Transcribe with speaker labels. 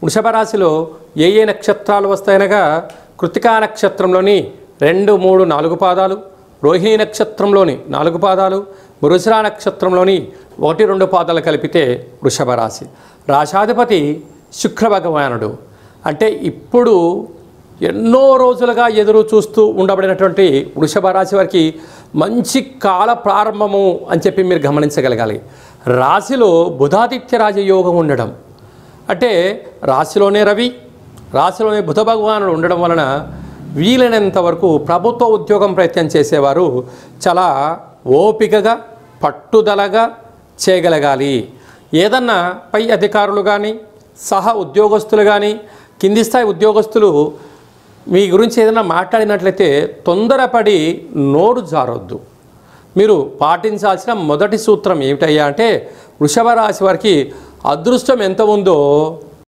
Speaker 1: వృషభ రాశిలో ఏ ఏ నక్షత్రాలు వస్తాయనగా కృత్తికా నక్షత్రంలోని 2, 3, 4 పాదాలు, రోహిణి నక్షత్రంలోని 4 పాదాలు, మృగశిర నక్షత్రంలోని 1, 2 పాదాలు కలిపితే వృషభ రాశి. రాశాధిపతి శుక్ర భగవానుడు. అంటే ఇప్పుడు ఎన్నో రోజులుగా ఎదురు చూస్తూ ఉండబడినటువంటి వృషభ రాశి వారికి మంచి కాల ప్రారంభము అని చెప్పి మీరు గమనించగలగాలి. రాశిలో బుధాదిత్య రాజయోగం ఉండడం అంటే రాశిలోనే రవి, రాశిలోనే బుధ భగవానుడు ఉండడం వలన వీలైనంత వరకు ప్రభుత్వ ఉద్యోగం ప్రయత్నం చేసేవారు చాలా ఓపికగా పట్టుదలగా చేయగలగాలి. ఏదన్నా పై అధికారులు కానీ సహా ఉద్యోగస్తులు కానీ కింది స్థాయి ఉద్యోగస్తులు మీ గురించి ఏదైనా మాట్లాడినట్లయితే తొందరపడి నోరు జారొద్దు. మీరు పాటించాల్సిన మొదటి సూత్రం ఏమిటయ్యా అంటే వృషభ రాశి వారికి అదృష్టం ఎంత ఉందో